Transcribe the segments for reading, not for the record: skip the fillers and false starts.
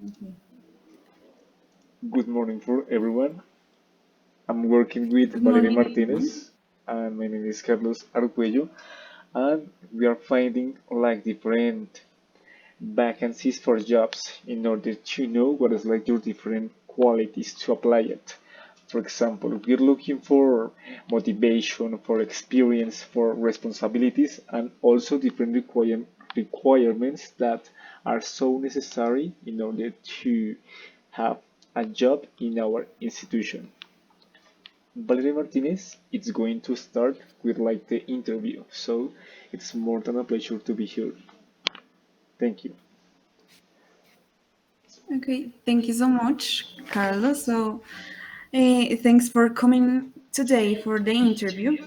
Okay. Good morning for everyone. I'm working with Good Valery morning. Martinez and my name is Carlos Arguello, and we are finding like different vacancies for jobs in order to know what is like your different qualities to apply it. For example, we're looking for motivation, for experience, for responsibilities, and also different requirements that are so necessary in order to have a job in our institution. Valerie Martinez is going to start with like the interview, so it's more than a pleasure to be here. Thank you. Okay, thank you so much, Carlos. So, thanks for coming today for the interview.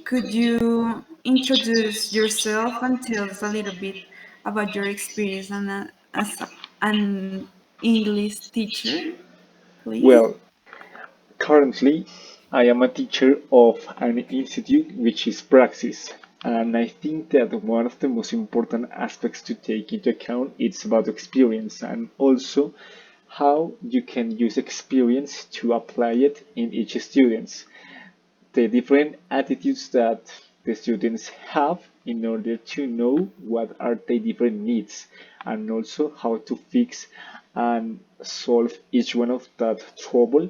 Could you introduce yourself and tell us a little bit about your experience as an English teacher, please? Well, currently I am a teacher of an institute which is Praxis, and I think that one of the most important aspects to take into account is about experience and also how you can use experience to apply it in each student, the different attitudes that the students have in order to know what are the different needs and also how to fix and solve each one of that trouble,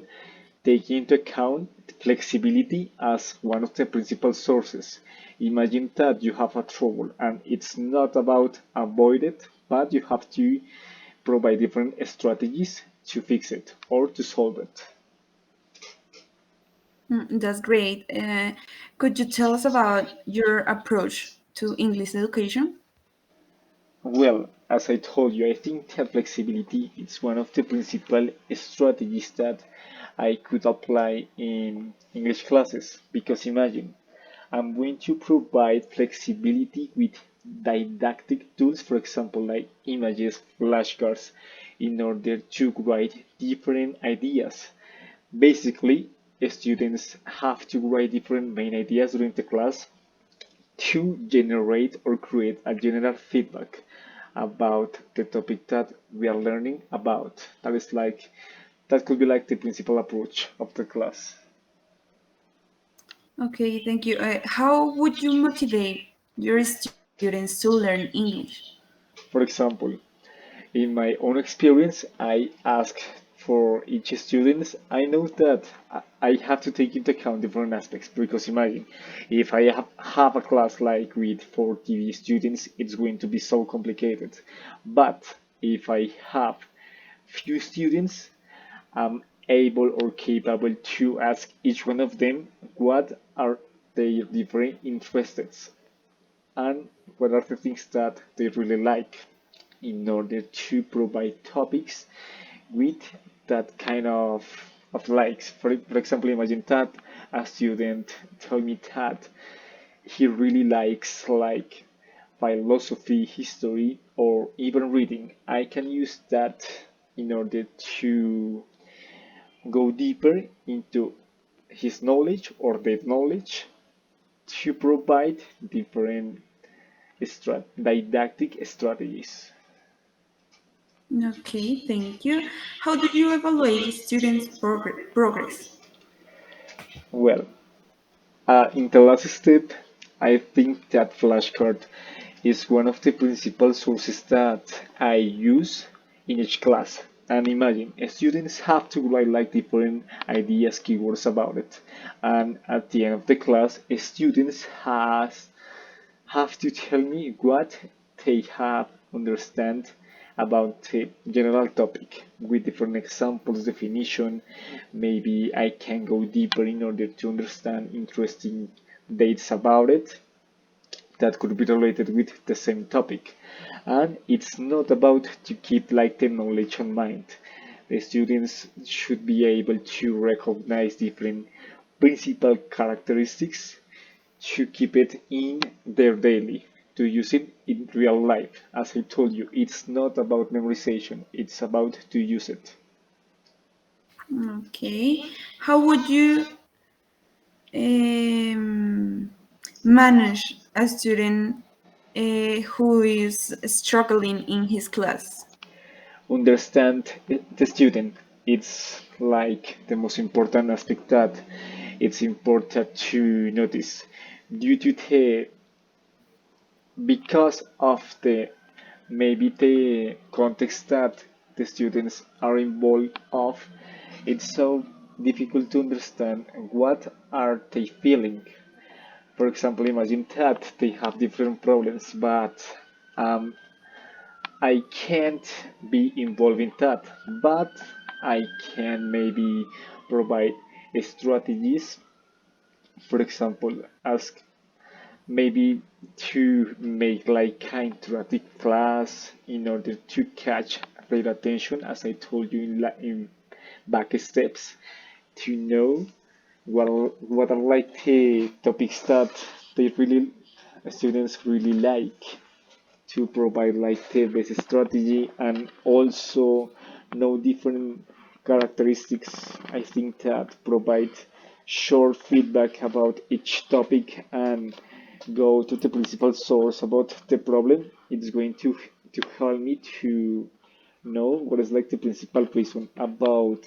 taking into account flexibility as one of the principal sources. Imagine that you have a trouble and it's not about avoid it, but you have to provide different strategies to fix it or to solve it. That's great. Could you tell us about your approach to English education? Well, as I told you, I think that flexibility is one of the principal strategies that I could apply in English classes. Because imagine, I'm going to provide flexibility with didactic tools, for example, like images, flashcards, in order to write different ideas. Basically, students have to write different main ideas during the class to generate or create a general feedback about the topic that we are learning about. That could be like the principal approach of the class. Okay, thank you. How would you motivate your students to learn English? For example, in my own experience, I ask for each student. I know that I have to take into account different aspects because imagine if I have a class like with 40 students, it's going to be so complicated. But if I have few students, I'm able or capable to ask each one of them what are their different interests and what are the things that they really like in order to provide topics with that kind of likes. For example, imagine that a student told me that he really likes like philosophy, history, or even reading. I can use that in order to go deeper into his knowledge or their knowledge to provide different didactic strategies. Okay, thank you. How do you evaluate students' progress? Well, in the last step, I think that flashcard is one of the principal sources that I use in each class. And imagine, students have to write like different ideas, keywords about it. And at the end of the class, students have to tell me what they have understand about the general topic with different examples, definition. Maybe I can go deeper in order to understand interesting dates about it that could be related with the same topic. And it's not about to keep like the knowledge on mind. The students should be able to recognize different principal characteristics to keep it in their daily, to use it in real life. As I told you, it's not about memorization, it's about to use it. Okay, how would you um, manage a student who is struggling in his class? understand the student. It's like the most important aspect that it's important to notice due to the because of the maybe the context that the students are involved of, it's so difficult to understand what are they feeling. For example, imagine that they have different problems, but um, I can't be involved in that, but I can maybe provide strategies. For example, ask maybe to make like an interactive class in order to catch their attention, as I told you in back steps, to know what are like the topics that they really students really like, to provide like the best strategy and also know different characteristics. I think that provide short feedback about each topic and go to the principal source about the problem. It's going to help me to know what is like the principal reason about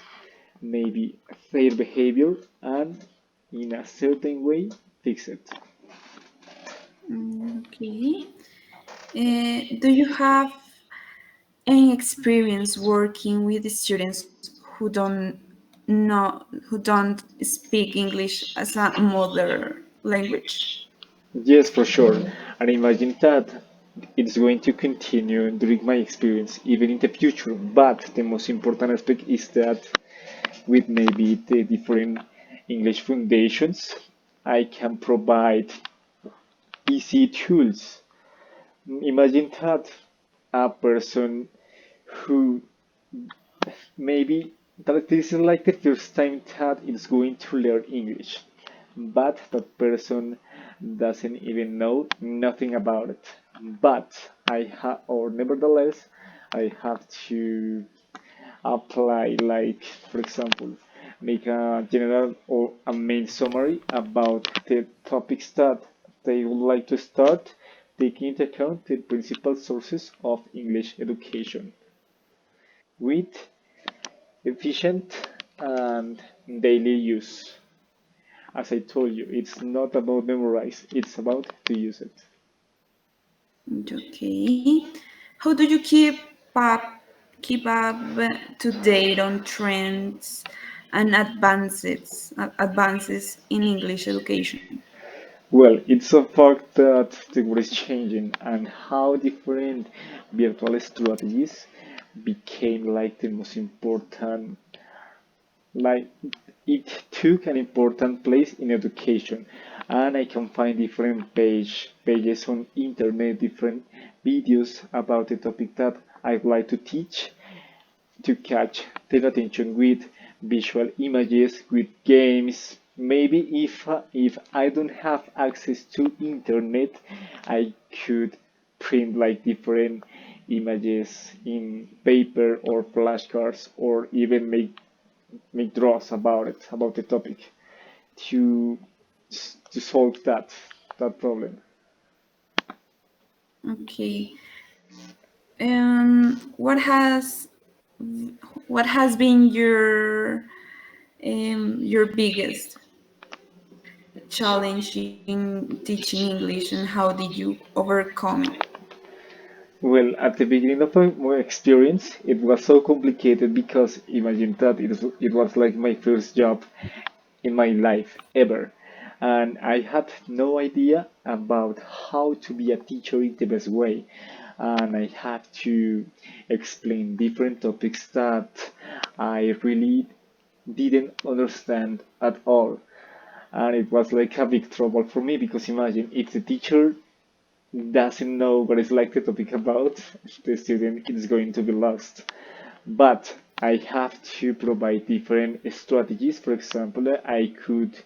maybe their behavior and in a certain way fix it. Okay. Do you have any experience working with the students who don't speak English as a mother language? Yes, for sure. And imagine that it's going to continue during my experience, even in the future. But the most important aspect is that with maybe the different English foundations, I can provide easy tools. Imagine that a person who maybe that this is like the first time that it's going to learn English, but that person doesn't even know nothing about it. But I have, or nevertheless, I have to apply, like, for example, make a general or a main summary about the topics that they would like to start, taking into account the principal sources of English education with efficient and daily use. As I told you, it's not about memorize, it's about to use it. Okay. How do you up keep up to date on trends and advances in English education? Well, it's a fact that the world is changing and how different virtual strategies became like the most important, like it took an important place in education, and I can find different pages on internet, different videos about the topic that I'd like to teach, to catch their attention with visual images, with games. Maybe if I don't have access to internet, I could print like different images in paper or flashcards, or even make draws about the topic to to solve that problem. Okay. What has been your biggest challenge in teaching English, and how did you overcome it? Well, at the beginning of my experience, it was so complicated because imagine that it was like my first job in my life ever. And I had no idea about how to be a teacher in the best way. And I had to explain different topics that I really didn't understand at all. And it was like a big trouble for me because imagine if the teacher doesn't know what is like the topic about, the student is going to be lost. But I have to provide different strategies. For example, I could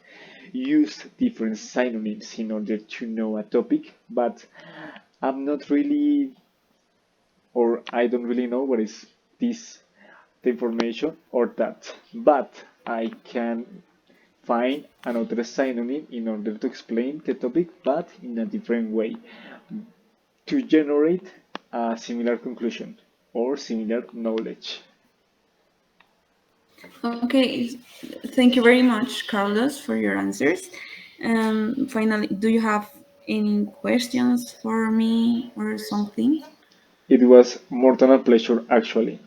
use different synonyms in order to know a topic, but I'm not really, or I don't really know what is this the information or that. But I can find another synonym in order to explain the topic, but in a different way to generate a similar conclusion. or similar knowledge. Okay, thank you very much, Carlos, for your answers. Finally, do you have any questions for me or something? It was more than a pleasure actually,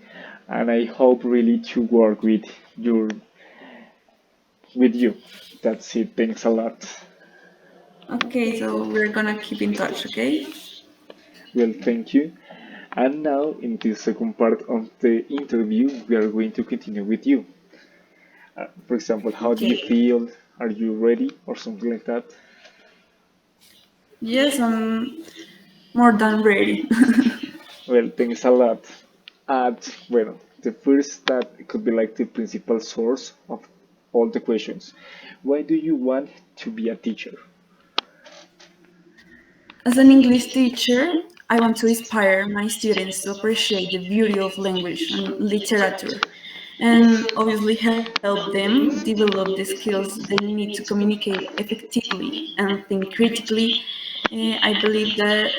and I hope really to work your with you. That's it. Thanks a lot. Okay, so we're gonna keep in touch, okay? Well, thank you. And now, in this second part of the interview, we are going to continue with you. For example, how do you Okay. feel? Are you ready? Or something like that. Yes, I'm more than ready. Well, thanks a lot. And, well, the first that could be like the principal source of all the questions. Why do you want to be a teacher? As an English teacher, I want to inspire my students to appreciate the beauty of language and literature, and obviously help them develop the skills they need to communicate effectively and think critically. I believe that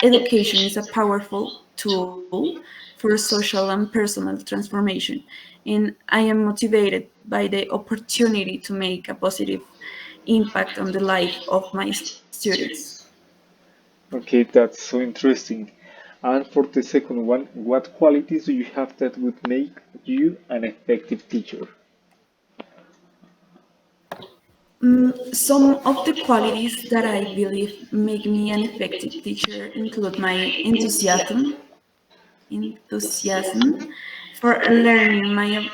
education is a powerful tool for social and personal transformation, and I am motivated by the opportunity to make a positive impact on the life of my students. Okay, that's so interesting. And for the second one, what qualities do you have that would make you an effective teacher? Some of the qualities that I believe make me an effective teacher include my enthusiasm for learning, my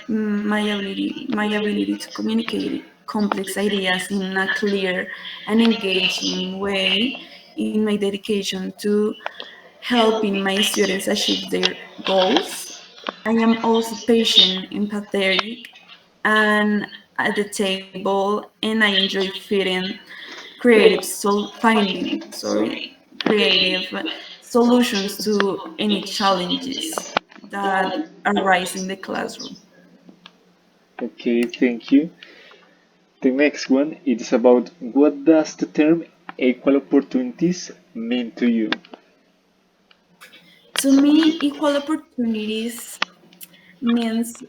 ability to communicate complex ideas in a clear and engaging way, in my dedication to helping my students achieve their goals. I am also patient, empathetic, and at the table, and I enjoy creative solutions to any challenges that arise in the classroom. Okay, thank you. The next one is about what does the term equal opportunities mean to you? To me, equal opportunities means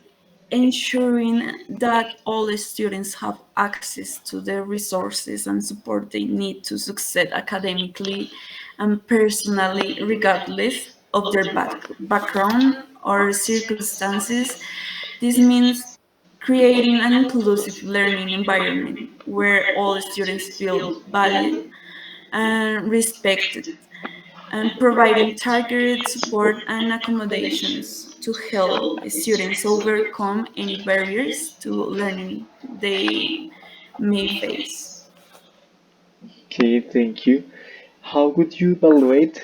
ensuring that all students have access to the resources and support they need to succeed academically and personally, regardless of their background or circumstances. This means creating an inclusive learning environment where all students feel valued and respected, and providing targeted support and accommodations to help students overcome any barriers to learning they may face. Okay, thank you. How would you evaluate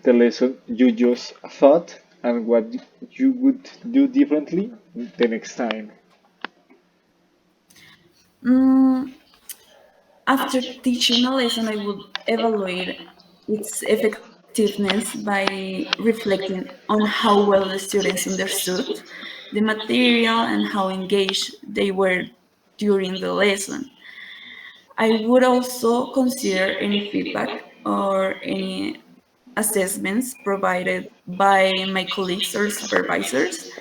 the lesson you just thought and what you would do differently the next time? Mm, After teaching a lesson, I would evaluate its effectiveness by reflecting on how well the students understood the material and how engaged they were during the lesson. I would also consider any feedback or any assessments provided by my colleagues or supervisors.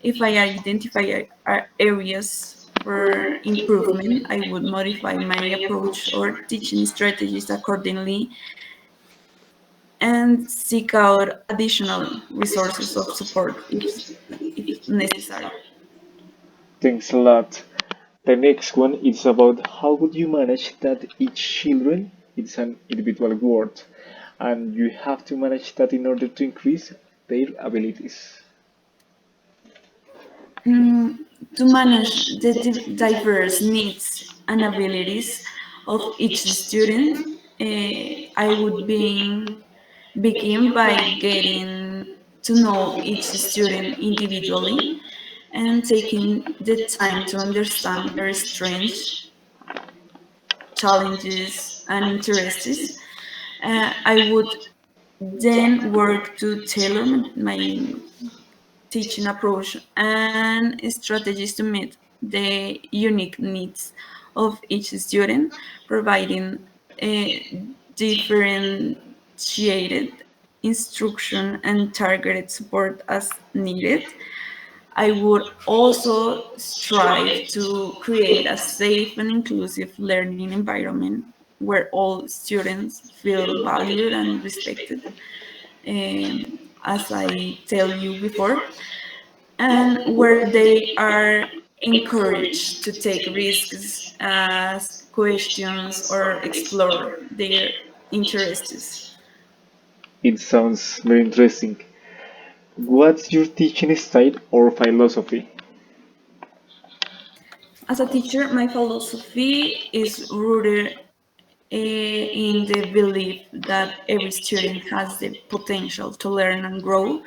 If I identify areas for improvement, I would modify my approach or teaching strategies accordingly and seek out additional resources of support if necessary. Thanks a lot. The next one is about how would you manage that each children is an individual word and you have to manage that in order to increase their abilities. Mm, to manage the diverse needs and abilities of each student, I would begin by getting to know each student individually and taking the time to understand their strengths, challenges, and interests. I would then work to tailor my teaching approach and strategies to meet the unique needs of each student, providing a differentiated instruction and targeted support as needed. I would also strive to create a safe and inclusive learning environment where all students feel valued and respected, as I tell you before, and where they are encouraged to take risks, ask questions, or explore their interests. It sounds very interesting. What's your teaching style or philosophy? As a teacher, my philosophy is rooted in the belief that every student has the potential to learn and grow,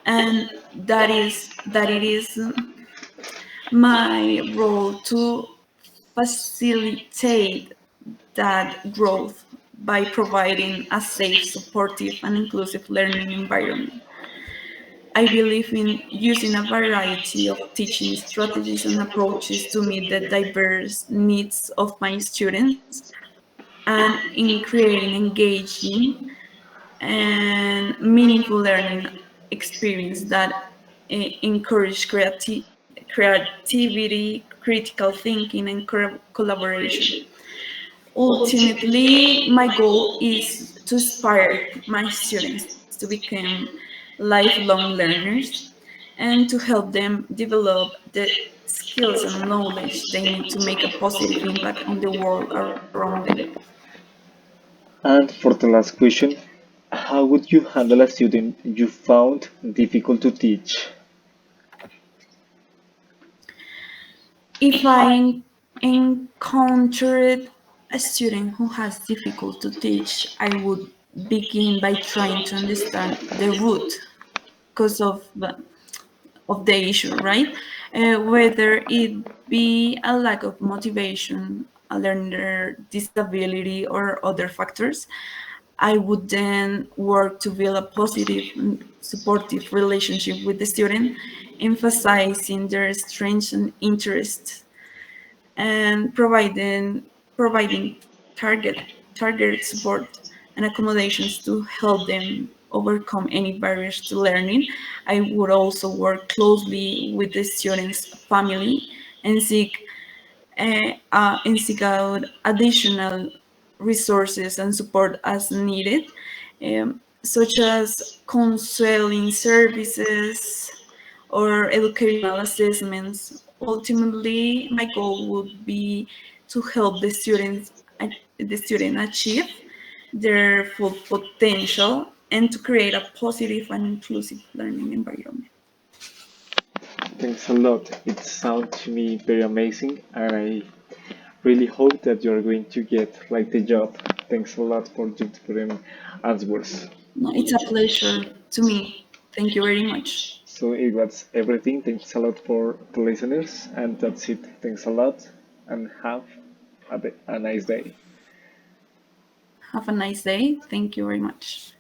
and that it is my role to facilitate that growth by providing a safe, supportive, and inclusive learning environment. I believe in using a variety of teaching strategies and approaches to meet the diverse needs of my students and in creating engaging and meaningful learning experience that encourage creativity, critical thinking, and collaboration. Ultimately, my goal is to inspire my students to become lifelong learners and to help them develop the skills and knowledge they need to make a positive impact on the world around them. And for the last question, how would you handle a student you found difficult to teach? If I encountered a student who has difficult to teach, I would begin by trying to understand the root cause of the issue, right? Whether it be a lack of motivation, a learner disability, or other factors, I would then work to build a positive and supportive relationship with the student, emphasizing their strengths and interests and providing targeted support and accommodations to help them overcome any barriers to learning. I would also work closely with the student's family and seek out additional resources and support as needed, such as counseling services or educational assessments. Ultimately, my goal would be to help the student achieve their full potential and to create a positive and inclusive learning environment. Thanks a lot. It sounds to me very amazing, and I really hope that you're going to get like the job. Thanks a lot for your different answers. No, it's a pleasure to me. Thank you very much. So it was everything. Thanks a lot for the listeners, and that's it. Thanks a lot, and have a nice day. Have a nice day. Thank you very much.